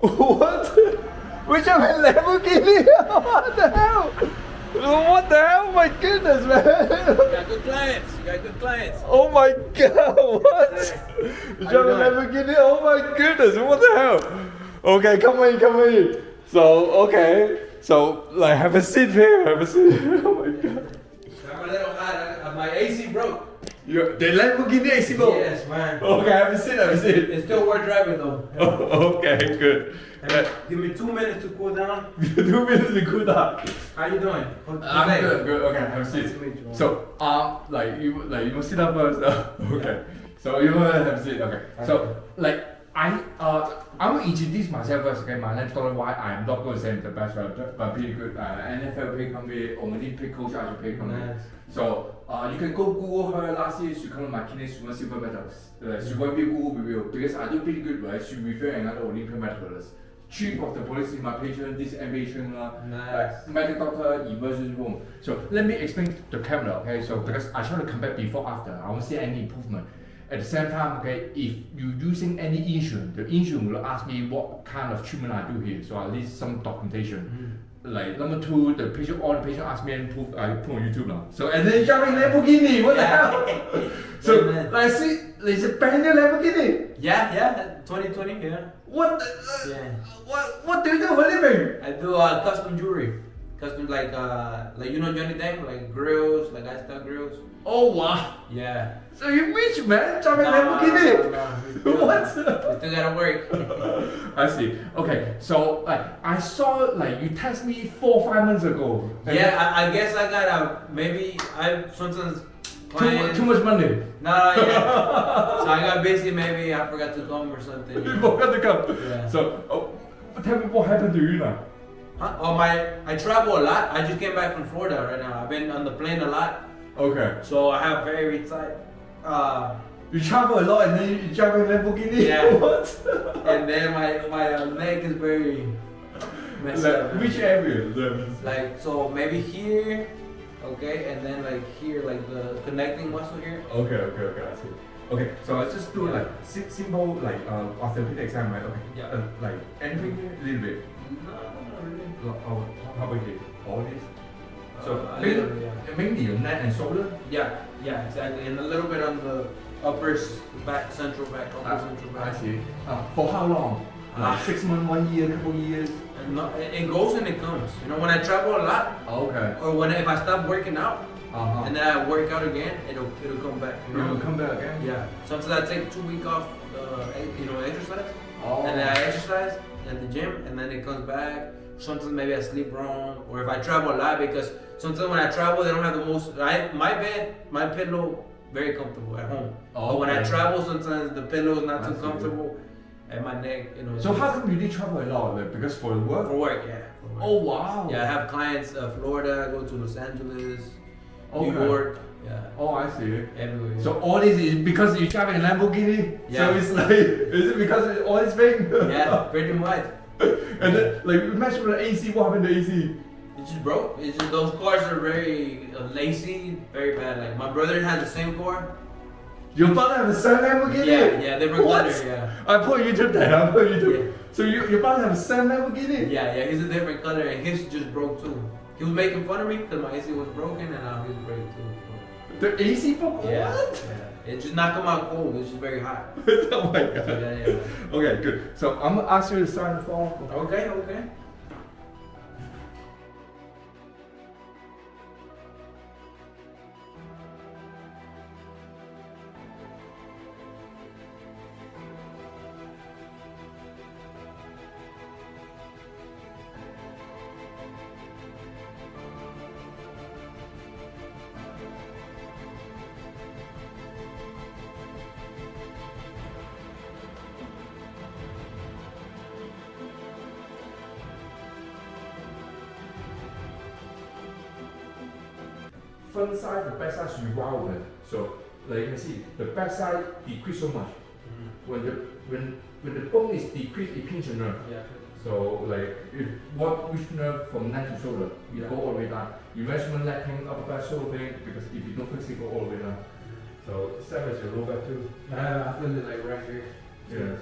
What? Which of a Lamborghini? What the hell? What the hell? My goodness, man. You got good clients. You got good clients. Oh my god, what? You drive a Lamborghini? Oh my goodness, what the hell? Okay, come in. So, okay. So, like, have a seat here, have a seat. Oh my god. I'm a little hot. My AC broke. The Lamborghini AC broke? Yes, man. Okay, have a seat. It's still worth driving though. Oh, okay, good. Give me 2 minutes to cool down. 2 minutes to cool down. How you doing? I'm good. Okay, have a seat. Nice to meet you. So, you must sit up first. Okay. So you want to have a seat. Okay. So, like, I will introduce myself first. Okay, my name's Tony. Why I'm not going to say I'm the best, but pretty good. NFL pay company, Olympic coach, I should pay company. Nice. So, you can go Google her. Last year she won my kidney won silver medals. She won't be Google review because I do pretty good, right? She refer another Olympic medalist. Chief of the police is my patient, this patient, Nice. medical doctor, emergency room. So let me explain the camera, okay? So because I try to compare before after, I won't see any improvement. At the same time, okay, if you're using any insurance, the insurance will ask me what kind of treatment I do here. So I need some documentation. Like number two, all the patient ask me and proof I put on YouTube now. So and then driving Lamborghini, what the hell? So like see, it's a brand new Lamborghini. Yeah, 2020, yeah. What? Yeah. What do you do for a living? I do custom jewelry. Custom like you know Johnny Depp, like grills, like I style grills. Oh wow. Yeah. So you're rich, man, driving Lamborghini. No. What? We still gotta work. I see. Okay, so like I saw like you text me 4 or 5 months ago. Yeah, I guess I got maybe I sometimes Too much money. No, yeah. So I got busy. Maybe I forgot to come or something. You forgot to come. Yeah. So tell me what happened to you now. Huh? Oh I travel a lot. I just came back from Florida right now. I've been on the plane a lot. Okay. So I have very tight. You travel a lot and then you drive a Lamborghini? Yeah. What? And then my leg is very messed up. Which area? Like so maybe here, okay, and then like here, like the connecting muscle here. Okay, I see. Okay, so let's just do like simple like orthopedic exam, right? Okay. Yeah. Like anything here, a little bit. No, not really. How about here? All this? So mainly your neck and shoulder? Yeah, exactly. And a little bit on the upper back, central back. I see. For how long? Like 6 months, 1 year, couple years? No, it goes and it comes. You know, when I travel a lot, Okay. or if I stop working out, and then I work out again, it'll come back. You know? It'll come back again? Yeah. Sometimes I take 2 weeks off, exercise, Oh. and then I exercise at the gym, and then it comes back. Sometimes maybe I sleep wrong, or if I travel a lot, because sometimes when I travel, they don't have the most. My pillow, very comfortable at home. Oh, but when I okay. travel, sometimes the pillow is not too That's comfortable, and my neck, So how come you did travel a lot? Like, because for work? For work, yeah. For work. Oh wow. Yeah, I have clients, Florida. I go to Los Angeles, New Okay. York. Yeah. Oh, I see. Everywhere. So all this is because you're driving a Lamborghini? Yeah. So it's like, is it because it's all this thing? Yeah, pretty much. And then, like, you mentioned the AC, what happened to AC? It just broke. It's just those cars are very lacy, very bad. Like my brother had the same car. Your brother have the same Lamborghini? Yeah, different What? color. Yeah. I put YouTube there, Yeah. So your brother have the same Lamborghini? Yeah, he's a different color, and his just broke too. He was making fun of me because my AC was broken, and now his broke too. The AC broke? Yeah. What? Yeah. It just not come out cold. It's just very hot. Oh my god. Yeah. Okay, good. So I'm gonna ask you to sign the form. Okay. Front side, the back side should be rounded. So like you can see, the back side decrease so much. When the bone is decreased, it pinch the nerve. Yeah. So like if which nerve from neck to shoulder, you go all the way down. You measurement neck pain, upper back shoulder pain, because if you don't fix it, go all the way down. So same as your lower back too. I feel it like right here. Yeah.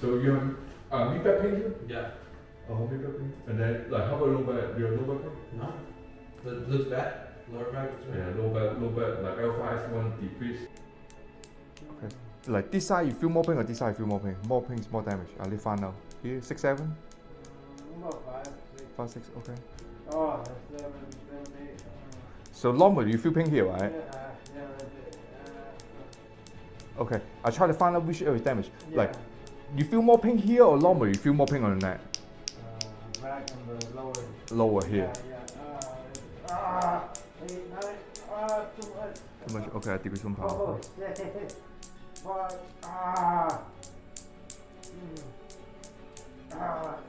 So you Mid-back pain too? Yeah. Oh, mid-back pain. And then, like, how about low back? Do you have low back pain? No. It looks bad. Lower back. Yeah, low back, like L5, S1 decrease. Okay. Like this side you feel more pain or this side you feel more pain? More pain is more damage. I'll leave find now. Here, 6, 7? About 5, 6. 5, 6, okay. Oh, that's 7, 8. So normally you feel pain here, right? Yeah, that's it. Okay, I try to find out which area is damaged. Yeah. Like, you feel more pain here or normally you feel more pain on the neck? Back and the lower. Lower here. Yeah. 8, 9. Too much. Too much. Okay, I decrease some power. Oh, shit. 5.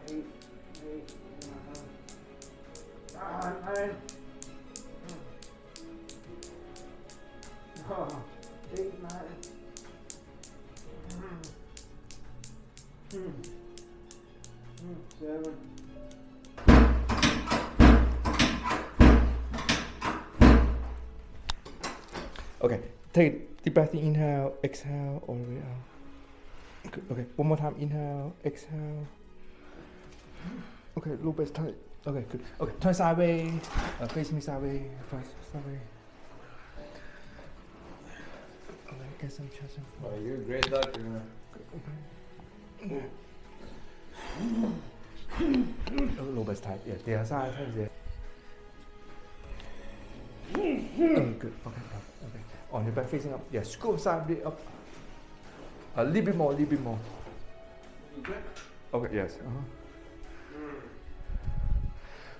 8. 9. Oh, 8, 9. 7. Okay, take deep breath in, inhale, exhale, all the way out. Good. Okay, one more time, inhale, exhale. Okay, low back tight. Okay, good. Okay, turn sideways, face me sideways, sideways. Okay, get some chest and Oh, you're a great doctor, man. Low back tight. Yeah, the other side, tight. Good. Okay. On your back facing up. Yeah, screw side bit up. A little bit more. Okay, yes.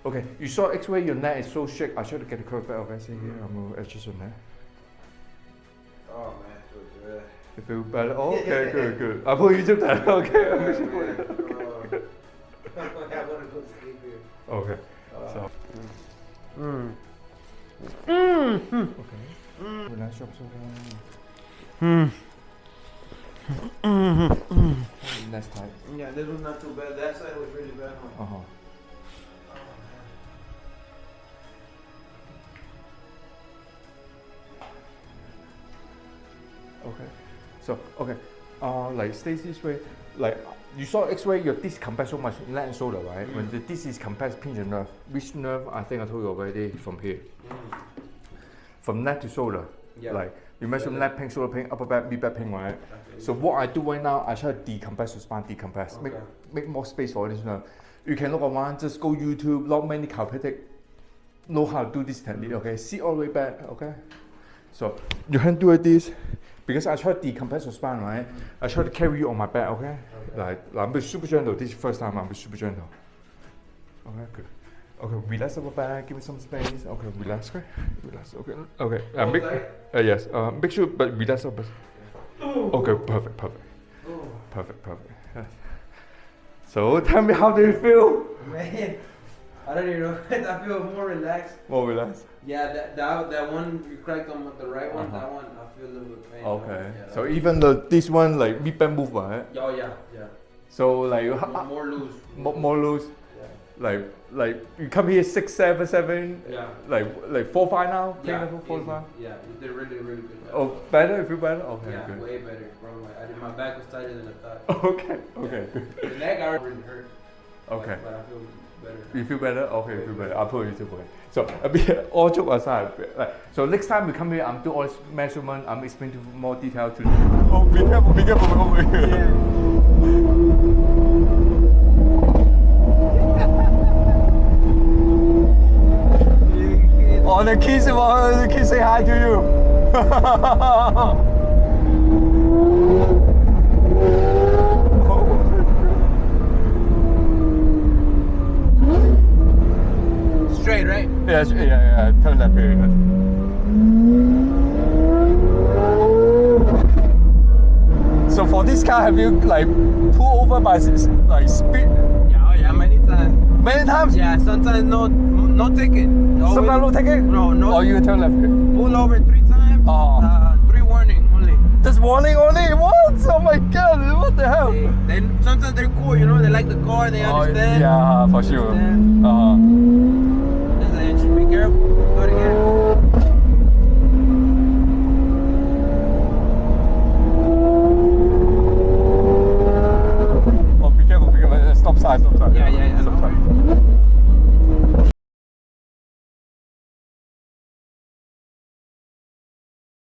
Okay, you saw X-ray, your neck is so shake. I try to get the curve back. Okay, see here, I'm going to adjust your neck. Oh, man, it feels good. You feel better? Oh, okay, good. I'll put you to that. Okay, I'm pushing for you. I want to go to sleep here. Okay, so. Okay. Relax your shoulder. That's tight. Yeah, this was not too bad. That side was really bad. Uh-huh. Okay. So, okay. Like stay this way. Like you saw X-ray, your disc compressed so much, neck and shoulder, right? When the disc is compressed, pinch your nerve. Which nerve? I think I told you already. From here. From neck to shoulder. Yeah. Like you mentioned neck pain, shoulder pain, upper back, mid back pain, right? Okay. So what I do right now, I try to decompress the spine, okay. Make more space for this nerve. You can look around, just go YouTube. Not many chiropractic know how to do this technique. Okay, sit all the way back. Okay. So you can do it this. Because I try to decompress your spine, right? I try to carry you on my back, okay? Like I'm super gentle. This is the first time I'm super gentle. Okay, good. Okay, relax upper back. Give me some space. Okay, relax. Okay, relax. Okay. Yes. Make sure, but relax upper. Okay, perfect. Yes. So tell me, how do you feel? Man, I don't even know. I feel more relaxed. More relaxed. Yeah, that one you cracked on the right one. That one I feel a little bit pain. Okay. Yeah, So even this one like mid back move, right? Oh yeah. So like more loose. More loose. Yeah. Like you come here 6, 7, 7. Yeah. Like 4, 5 now. Yeah. Level 4, 5. Yeah, you did really good. Oh, better? You feel better? Okay, Yeah, good. way better, bro. My back was tighter than I thought. Okay, good. The neck I really hurt. Okay. But I feel better. You feel better? Okay, you feel better. I'll put you to work. So a bit all joke aside, so next time we come here, I'm doing all this measurement. I'm explaining to more detail to. Oh, be careful over here. Yeah. Oh, the kids say hi to you. Straight, right? Yeah. Turn left here. So for this car, have you like pulled over by like speed? Yeah, many times. Many times? Yeah, sometimes no ticket. Sometimes no ticket? No. Or you turn left here? Pull over 3 times. Oh. 3 warning only. Just warning only? What? Oh my god, what the hell? Sometimes they're cool, you know, they like the car, they understand. Yeah, for sure. Just like, be careful, do it again. Oh, be careful. subscribe. Yeah, yeah, yeah. Subscribe.